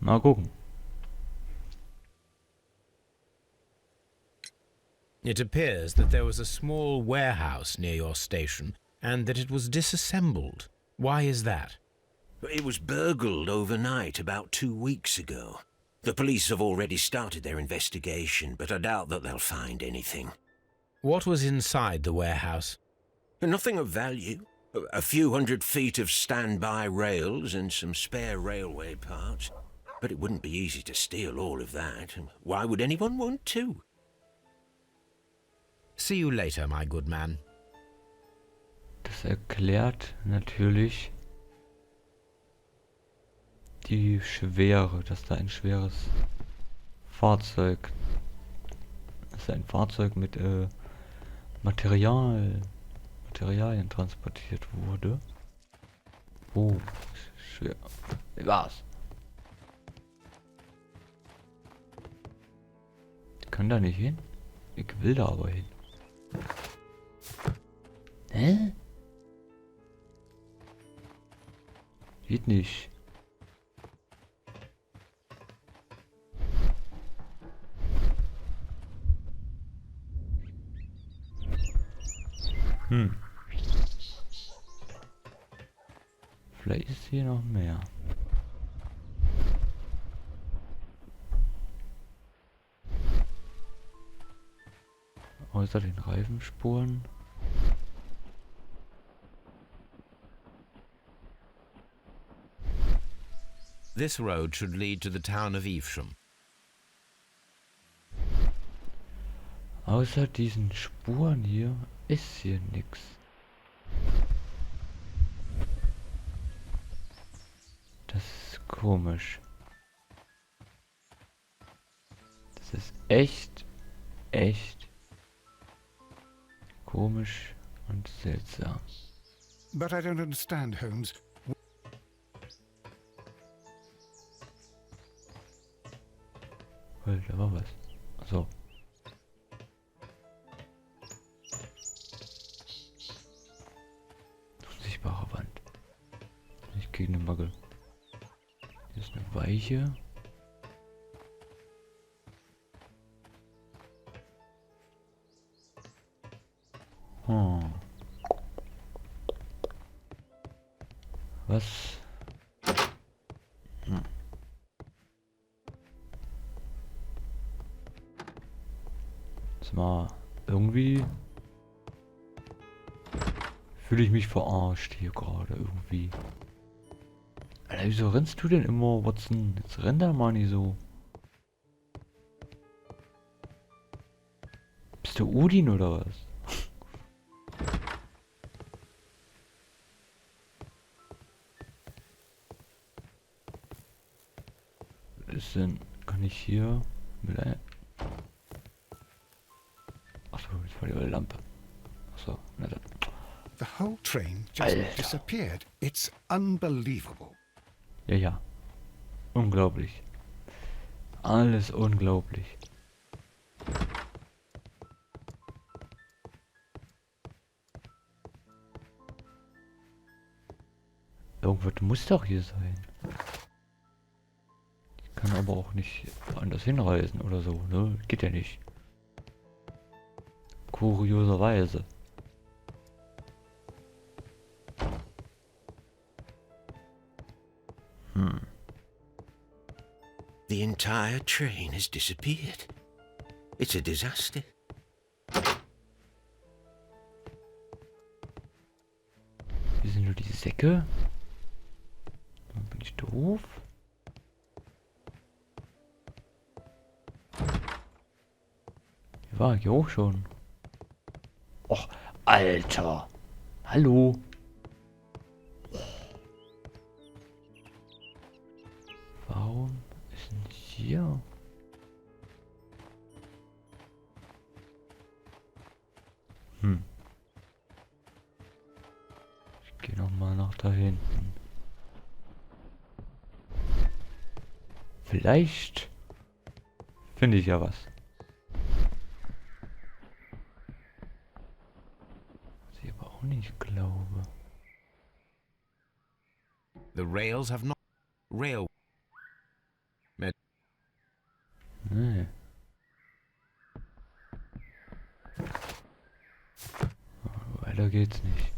Mal gucken. It appears that there was a small warehouse near your station and that it was disassembled. Why is that? It was burgled overnight about 2 weeks ago. The police have already started their investigation, but I doubt that they'll find anything. What was inside the warehouse? Nothing of value. A few hundred feet of standby rails and some spare railway parts. But it wouldn't be easy to steal all of that. Why would anyone want to? See you later, my good man. Das erklärt natürlich die Schwere, dass da ein schweres Fahrzeug, dass ein Fahrzeug mit Materialien transportiert wurde. Oh, schwer. Wie war's? Ich kann da nicht hin. Ich will da aber hin. Hä? Geht nicht. Vielleicht ist hier noch mehr. Außer den Reifenspuren. This road should lead to the town of Evesham. Außer diesen Spuren hier ist hier nix. Das ist komisch. Das ist echt komisch und seltsam. But I don't understand, Holmes. Weil da war was. So. Unsichtbare Wand. Nicht gegen den Bagel. Hier ist eine Weiche. Was? Jetzt mal irgendwie fühle ich mich verarscht hier gerade irgendwie. Alter, wieso rennst du denn immer, Watson? Jetzt renn da mal nicht so. Bist du Odin oder was? Ist denn, kann ich hier mit ein... Achso, jetzt war die Lampe. Achso, na dann. The whole train just Alter. disappeared. It's unbelievable. Ja. Unglaublich. Alles unglaublich. Irgendwas muss doch hier sein. Ich kann aber auch nicht woanders hinreisen oder so, ne? Geht ja nicht. Kurioserweise. The entire train has disappeared. It's a disaster. Hier sind nur die Säcke. Bin ich doof? Hier war ich auch schon. Och, Alter. Hallo. Warum ist denn hier? Ich gehe noch mal nach da hinten. Vielleicht finde ich ja was. Was ich aber auch nicht glaube. The rails have not... Rail... Schneller geht's nicht.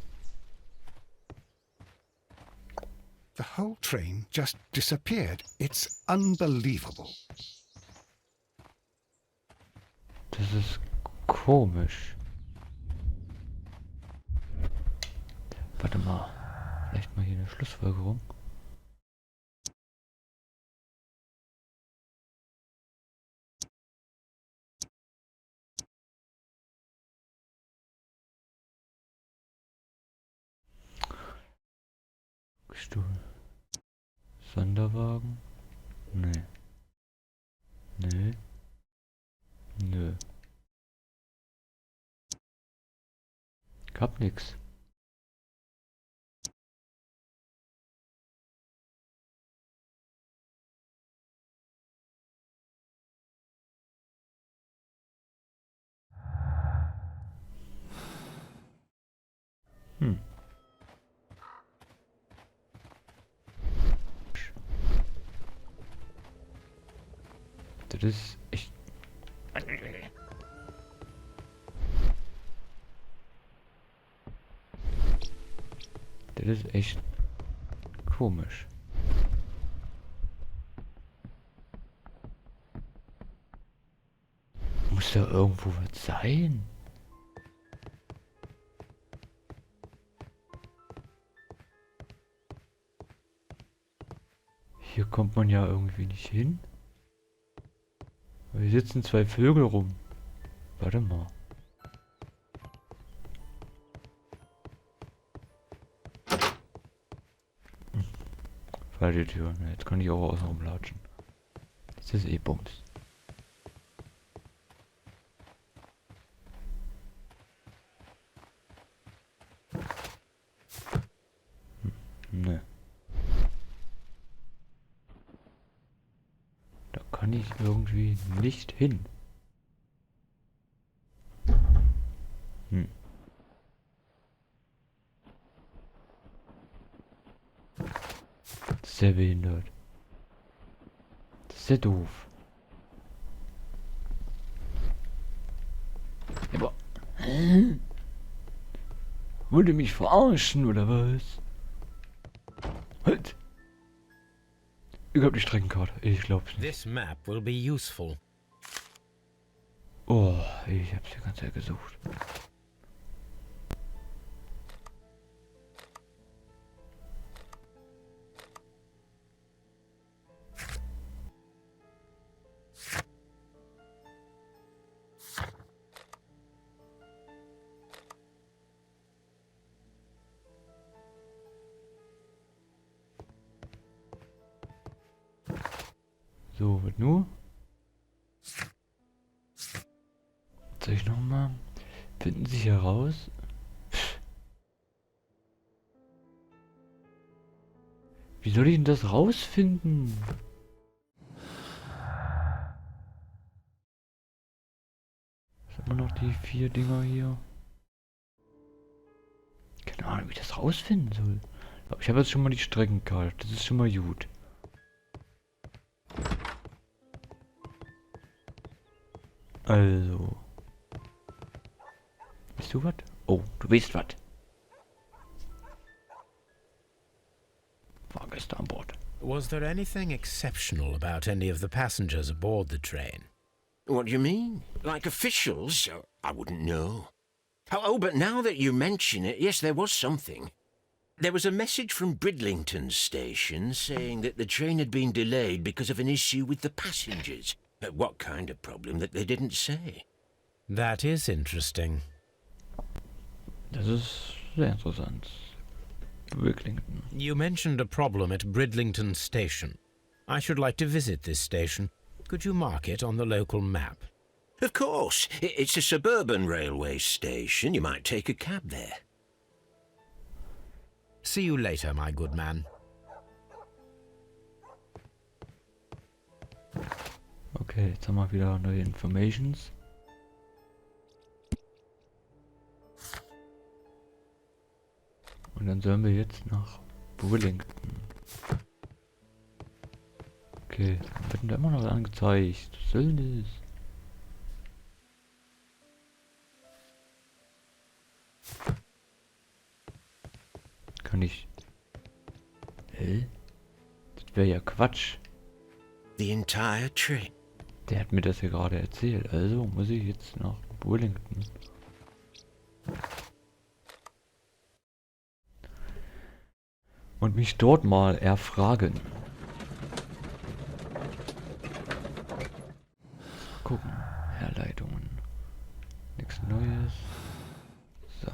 The whole train just disappeared. It's unbelievable. Das ist komisch. Warte mal. Vielleicht mal hier eine Schlussfolgerung. Stuhl. Sonderwagen? Nee. Nee. Nö. Gab nix. Hm. Das ist echt... Das ist echt komisch. Muss da irgendwo was sein? Hier kommt man ja irgendwie nicht hin. Hier sitzen zwei Vögel rum. Warte mal. Falsche Tür. Jetzt kann ich auch außen rumlatschen. Das ist eh Bums. Ne. Da kann ich irgendwie nicht hin. Hm. Das ist sehr behindert. Das ist sehr doof. Aber... Wollt ihr mich verarschen oder was? Halt! Ich hab die Streckenkarte. Ich glaub's nicht. This map will be useful. Oh, ich hab's die ganze Zeit gesucht. So, was nur? Soll ich nochmal? Finden Sie heraus? Wie soll ich denn das rausfinden? Was haben wir noch die 4 Dinger hier? Keine Ahnung, wie ich das rausfinden soll. Aber ich habe jetzt schon mal die Streckenkarte. Das ist schon mal gut. Also. Bist du was? Oh, du weißt was. Fahrgäste an Bord. Was there anything exceptional about any of the passengers aboard the train? What do you mean? Like officials? I wouldn't know. Oh, but now that you mention it, yes, there was something. There was a message from Bridlington station saying that the train had been delayed because of an issue with the passengers. What kind of problem that they didn't say? That is interesting. Das ist sehr interessant. Bridlington. You mentioned a problem at Bridlington station. I should like to visit this station. Could you mark it on the local map? Of course. It's a suburban railway station. You might take a cab there. See you later, my good man. Okay, jetzt haben wir wieder neue Informations. Und dann sollen wir jetzt nach Bridlington. Okay, dann wird da immer noch was angezeigt. Was soll denn das? doch nicht... Hä? Das wäre ja Quatsch. The entire trip. Der hat mir das ja gerade erzählt. Also muss ich jetzt nach Burlington. Und mich dort mal erfragen. Gucken. Herleitungen. Nichts Neues. So.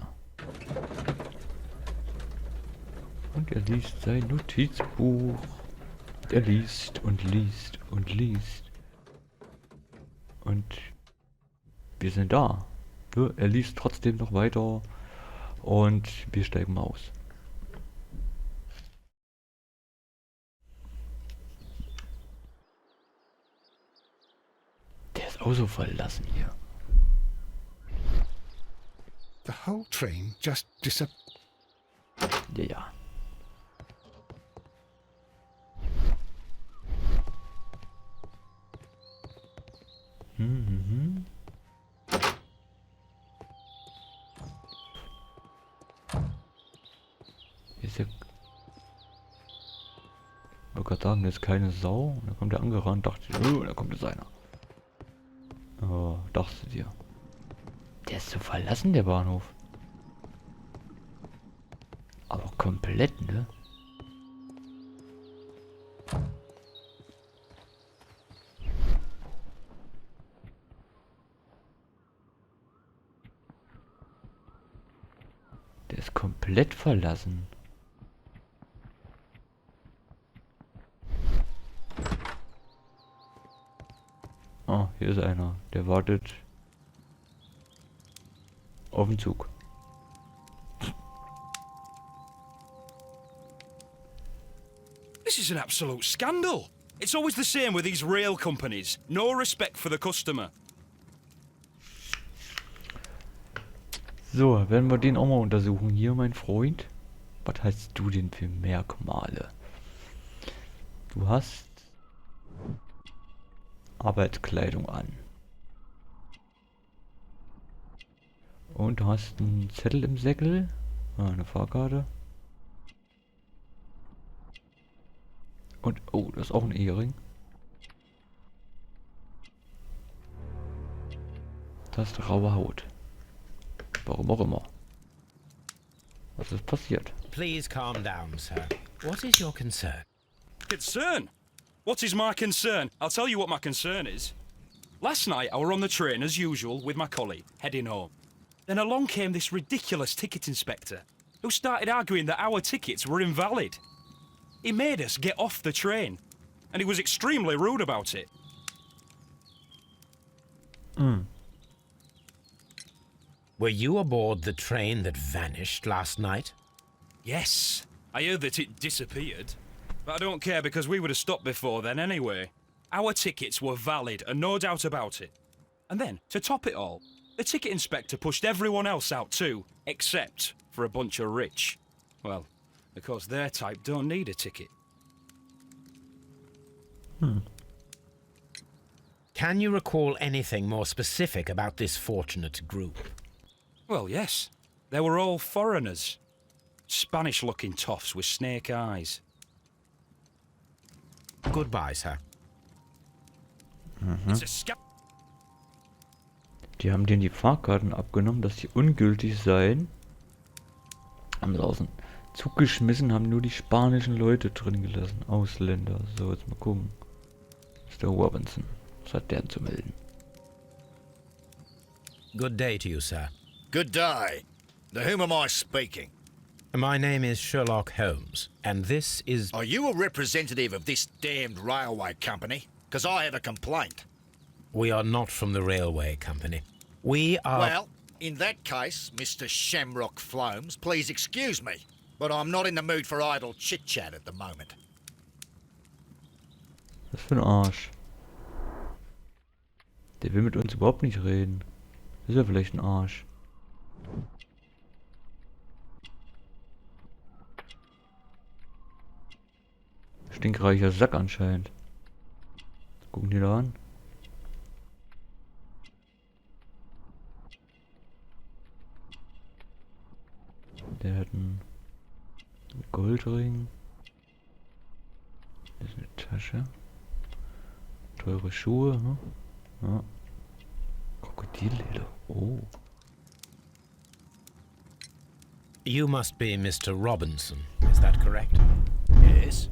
Und er liest sein Notizbuch. Er liest und liest und liest. Und wir sind da. Ja, er liest trotzdem noch weiter. Und wir steigen aus. Der ist auch so verlassen hier. The whole train just disappeared. Ja, ja. Mhm. Hier ist ja... Ich wollte gerade sagen, da ist keine Sau. Und dann kommt der angerannt, dachte ich, oh, da kommt jetzt einer. Oh, dachtest du dir. Der ist so verlassen, der Bahnhof. Aber komplett, ne? Der ist komplett verlassen. Ah, hier ist einer. Der wartet auf den Zug. This is an absolute scandal. It's always the same with these rail companies. No respect for the customer. So, werden wir den auch mal untersuchen. Hier, mein Freund. Was hast du denn für Merkmale? Du hast Arbeitskleidung an. Und du hast einen Zettel im Säckel. Ah, eine Fahrkarte. Und, oh, das ist auch ein Ehering. Du hast raue Haut. Warum auch immer. Was ist passiert? Please calm down, sir. What is your concern? Concern? What is my concern? I'll tell you what my concern is. Last night I were on the train as usual with my colleague, heading home. Then along came this ridiculous ticket inspector, who started arguing that our tickets were invalid. He made us get off the train, and he was extremely rude about it. Were you aboard the train that vanished last night? Yes, I heard that it disappeared. But I don't care because we would have stopped before then anyway. Our tickets were valid and no doubt about it. And then, to top it all, the ticket inspector pushed everyone else out too, except for a bunch of rich. Well, because their type don't need a ticket. Can you recall anything more specific about this fortunate group? Well, yes. They were all foreigners. Spanish-looking toffs with snake eyes. Goodbye, sir. It's a scam. Die haben denen die Fahrkarten abgenommen, dass die ungültig seien. Haben sie aus dem Zug geschmissen, haben nur die spanischen Leute drin gelassen. Ausländer. So, jetzt mal gucken. Mr. Robinson. Was hat der denn zu melden? Good day to you, sir. Good day. To whom am I speaking? My name is Sherlock Holmes, and this is... Are you a representative of this damned railway company? Because I have a complaint. We are not from the railway company. We are... Well, in that case, Mr. Shamrock Flomes, please excuse me, but I'm not in the mood for idle chit-chat at the moment. Was für ein Arsch. Der will mit uns überhaupt nicht reden. Ist ja vielleicht ein Arsch. Stinkreicher Sack anscheinend. Gucken die da an. Der hat einen Goldring. Das ist eine Tasche. Teure Schuhe, hm? Ja. Krokodilleder. Oh. You must be Mr. Robinson, is that correct? Yes?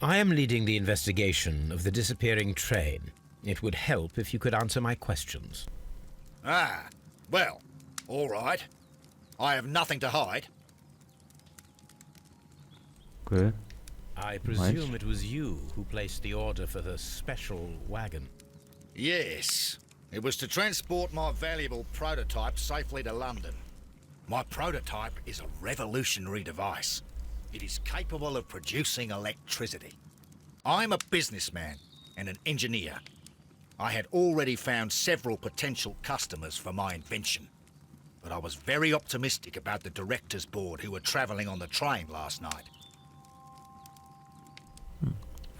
I am leading the investigation of the disappearing train. It would help if you could answer my questions. Ah, well, all right. I have nothing to hide. Okay. I presume it was you who placed the order for the special wagon. Yes. It was to transport my valuable prototype safely to London. My prototype is a revolutionary device. It is capable of producing electricity. I'm a businessman and an engineer. I had already found several potential customers for my invention. But I was very optimistic about the directors' board who were travelling on the train last night.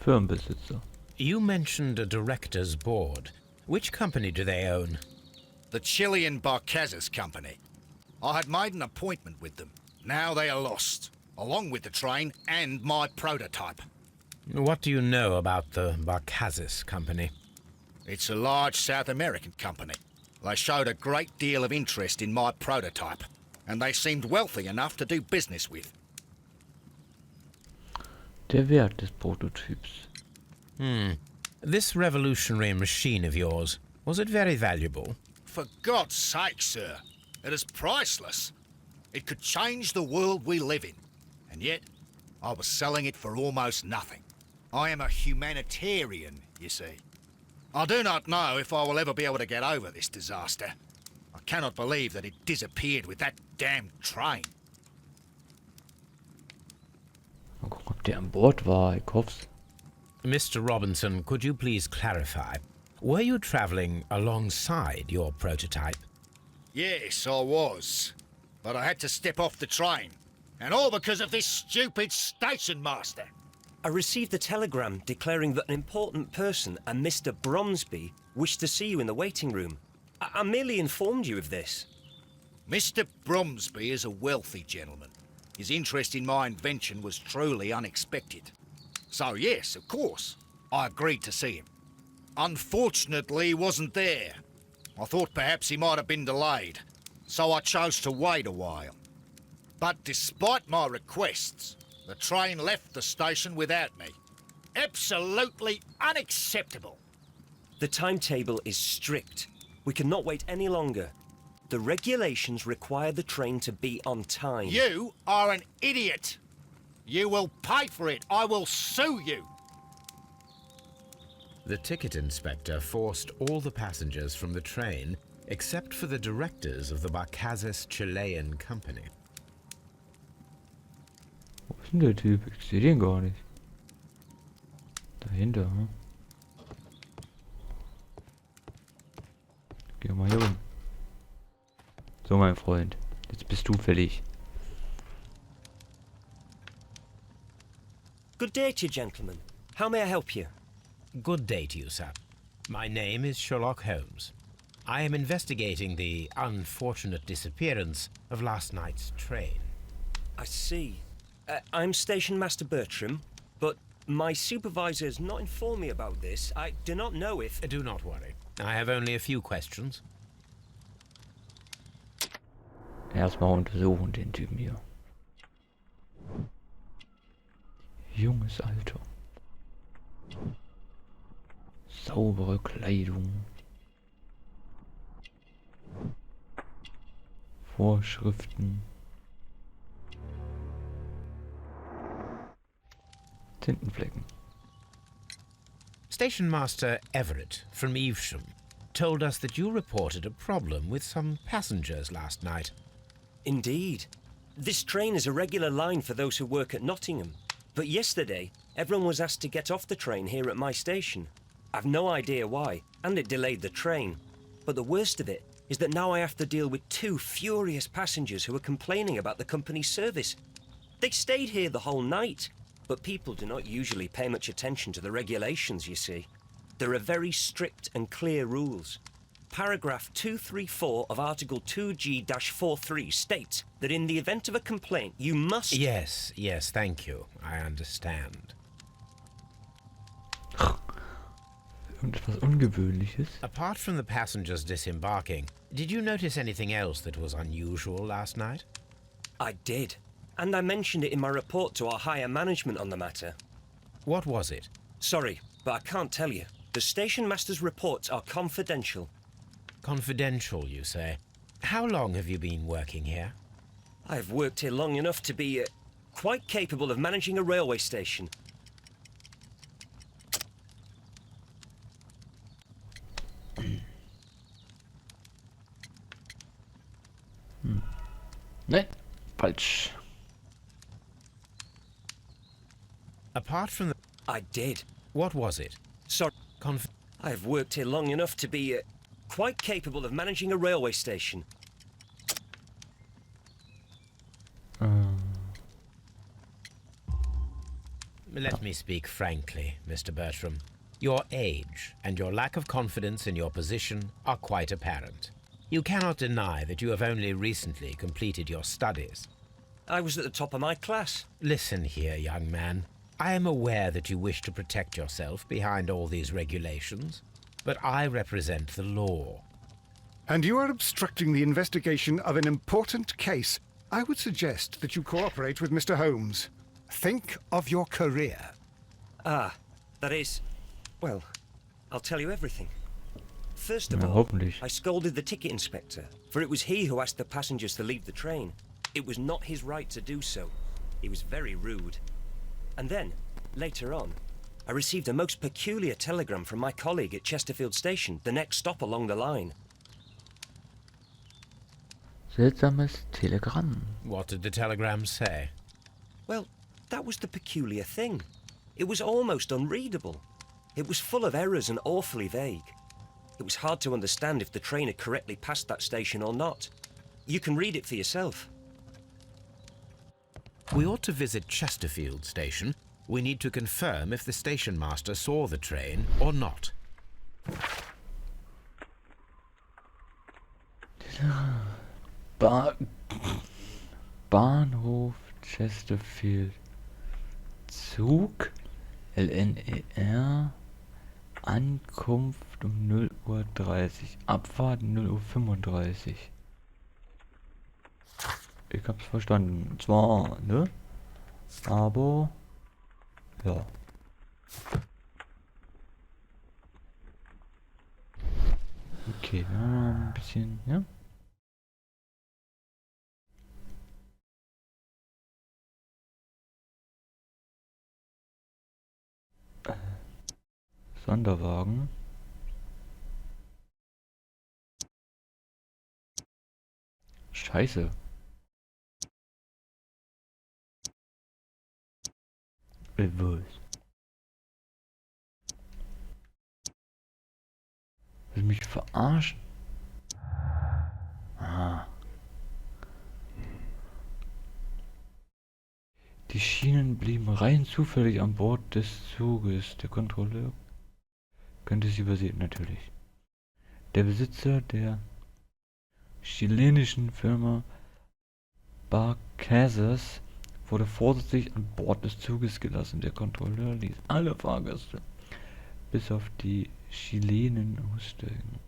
Firmenbesitzer. You mentioned a director's board. Which company do they own? The Chilean Barcazes Company. I had made an appointment with them. Now they are lost, along with the train and my prototype. What do you know about the Barcazes Company? It's a large South American company. They showed a great deal of interest in my prototype, and they seemed wealthy enough to do business with. Der Wert des Prototyps. This revolutionary machine of yours, was it very valuable? For God's sake, sir, it is priceless. It could change the world we live in, and yet I was selling it for almost nothing. I am a humanitarian, you see. I do not know if I will ever be able to get over this disaster. I cannot believe that it disappeared with that damn train. Mal gucken, ob der an Bord war. Ich hoff's. Mr. Robinson, could you please clarify? Were you travelling alongside your prototype? Yes, I was. But I had to step off the train. And all because of this stupid station master. I received a telegram declaring that an important person, a Mr. Bromsby, wished to see you in the waiting room. I merely informed you of this. Mr. Bromsby is a wealthy gentleman. His interest in my invention was truly unexpected. So yes, of course, I agreed to see him. Unfortunately, he wasn't there. I thought perhaps he might have been delayed, so I chose to wait a while. But despite my requests, the train left the station without me. Absolutely unacceptable. The timetable is strict. We cannot wait any longer. The regulations require the train to be on time. You are an idiot. You will pay for it. I will sue you. The ticket inspector forced all the passengers from the train except for the directors of the Barcazes Chilean Company. Wo ist denn der Typ? Ich sehe den gar nicht. Dahinter, hm? Geh mal hier rum. So, mein Freund. Jetzt bist du fällig. Good day to you, gentlemen. How may I help you? Good day to you, sir. My name is Sherlock Holmes. I am investigating the unfortunate disappearance of last night's train. I see. I'm Station Master Bertram, but my supervisor has not informed me about this. I do not know if... Do not worry. I have only a few questions. Erstmal untersuchen den Typen hier. Junges Alter. Saubere Kleidung. Vorschriften. Tintenflecken. Station Master Everett from Evesham told us that you reported a problem with some passengers last night. Indeed. This train is a regular line for those who work at Nottingham. But yesterday, everyone was asked to get off the train here at my station. I've no idea why, and it delayed the train. But the worst of it is that now I have to deal with two furious passengers who are complaining about the company's service. They stayed here the whole night, but people do not usually pay much attention to the regulations, you see. There are very strict and clear rules. Paragraph 234 of Article 2G-43 states that in the event of a complaint, you must... Yes, thank you. I understand. Irgendetwas Ungewöhnliches. Apart from the passengers disembarking, did you notice anything else that was unusual last night? I did. And I mentioned it in my report to our higher management on the matter. What was it? Sorry, but I can't tell you. The station master's reports are confidential. Confidential, you say? How long have you been working here? I've worked here long enough to be quite capable of managing a railway station. Ne, falsch. Apart from the... I did. What was it? Sorry. I've worked here long enough to be quite capable of managing a railway station. Let me speak frankly, Mr. Bertram. Your age and your lack of confidence in your position are quite apparent. You cannot deny that you have only recently completed your studies. I was at the top of my class. Listen here, young man. I am aware that you wish to protect yourself behind all these regulations, but I represent the law. And you are obstructing the investigation of an important case. I would suggest that you cooperate with Mr. Holmes. Think of your career. Ah, that is... Well, I'll tell you everything. First of Ja, all, hoffentlich. I scolded the ticket inspector, for it was he who asked the passengers to leave the train. It was not his right to do so. He was very rude. And then, later on, I received a most peculiar telegram from my colleague at Chesterfield Station, the next stop along the line. Seltsames Telegramm. What did the telegram say? Well, that was the peculiar thing. It was almost unreadable. It was full of errors and awfully vague. It was hard to understand if the train had correctly passed that station or not. You can read it for yourself. We ought to visit Chesterfield Station. We need to confirm if the station master saw the train or not. Bahnhof Chesterfield. Zug LNER. Ankunft um 0:30 Uhr. Abfahrt 0:35 Uhr. Ich hab's verstanden. Zwar, ne? Aber... Ja. Okay, dann haben wir ein bisschen, ja? Sonderwagen. Scheiße. Will mich verarschen? Ah. Die Schienen blieben rein zufällig an Bord des Zuges. Der Kontrolleur könnte sie übersehen, natürlich. Der Besitzer der chilenischen Firma Barcazas wurde vorsichtig an Bord des Zuges gelassen. Der Kontrolleur ließ alle Fahrgäste bis auf die Chilenen aussteigen.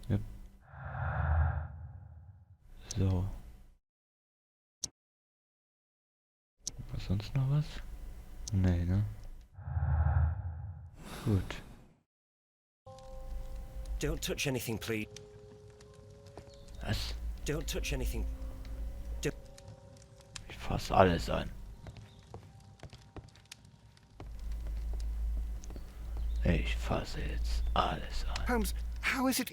Ja. So. Was sonst noch was? Nee, ne? Gut. Don't touch anything, please. Was? Don't touch anything. Ich fass alles an. Ich fasse jetzt alles an. Holmes, how is it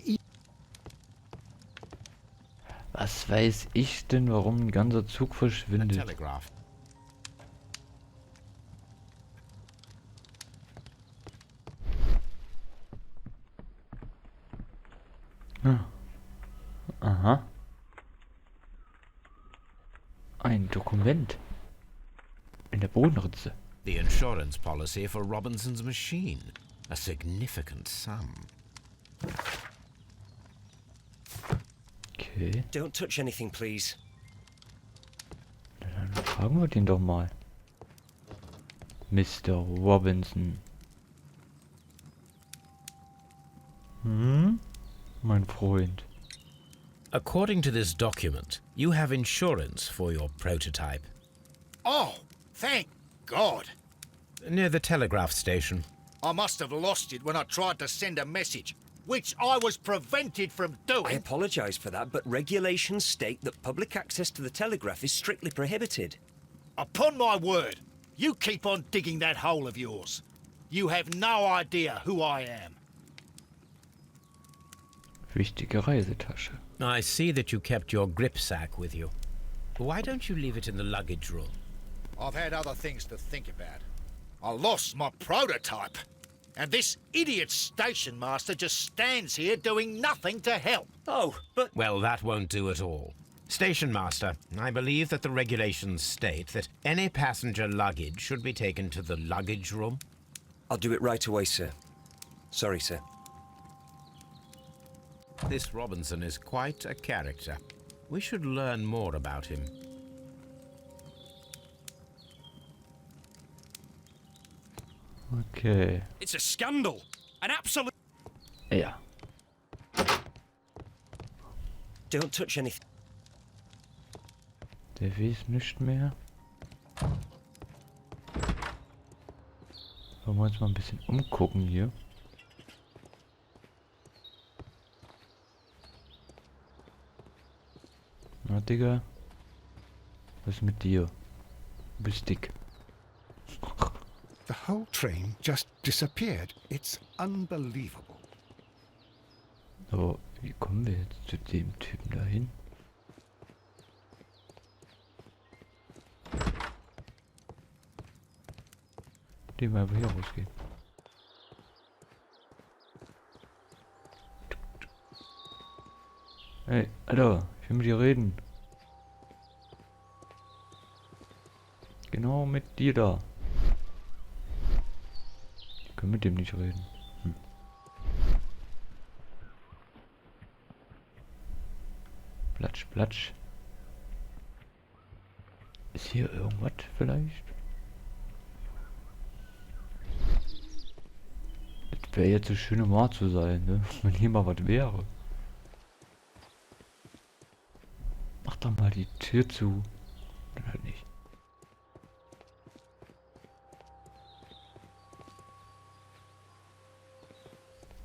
Was weiß ich denn, warum ein ganzer Zug A verschwindet? telegraph. Ah. Aha. Ein Dokument. In der Bodenritze. The insurance policy for Robinson's machine. A significant sum. Okay, Don't touch anything, please. dann fragen wir den doch mal. Mr. Robinson. Mein Freund. According to this document, you have insurance for your prototype. Oh, thank God. Near the telegraph station. I must have lost it when I tried to send a message, which I was prevented from I doing. apologise for that, but regulations state that public access to the telegraph is strictly prohibited. Upon my word, you keep on digging that hole of yours. You have no idea who I am. Wichtige Reisetasche. I see that you kept your gripsack with you. Why don't you leave it in the luggage room? I've had other things to think about. I lost my prototype. And this idiot station master just stands here doing nothing to help. Oh, but Well, that won't do at all. Station master, I believe that the regulations state that any passenger luggage should be taken to the luggage room. I'll do it right away, sir. Sorry, sir. This Robinson is quite a character. We should learn more about him. Okay. It's a scandal. An absolute... Ja. Don't touch anything. Der weiß nicht mehr. Wollen wir uns mal ein bisschen umgucken hier. Na, Digga. Was ist mit dir? Du bist dick. The whole train just disappeared. It's unbelievable. Aber wie kommen wir jetzt zu dem Typen dahin? Den wir aber hier rausgehen. Hey, Alter, ich will mit dir reden. Genau mit dir da. Ich kann mit dem nicht reden. Platsch, platsch. Ist hier irgendwas vielleicht? Das wäre jetzt so schön, um wahr zu sein, ne? Wenn hier mal was wäre. Mach doch mal die Tür zu. Dann halt nicht.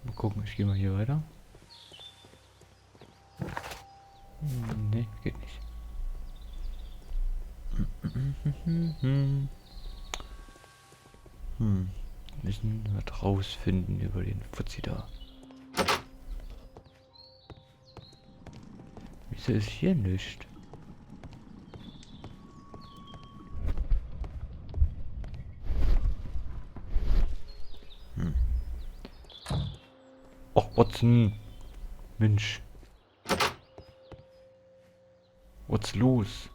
Mal gucken, ich gehe mal hier weiter. Nee, geht nicht. Müssen was rausfinden über den Fuzzi da. Wieso ist hier nicht? Och, Watson. Mensch. Was los?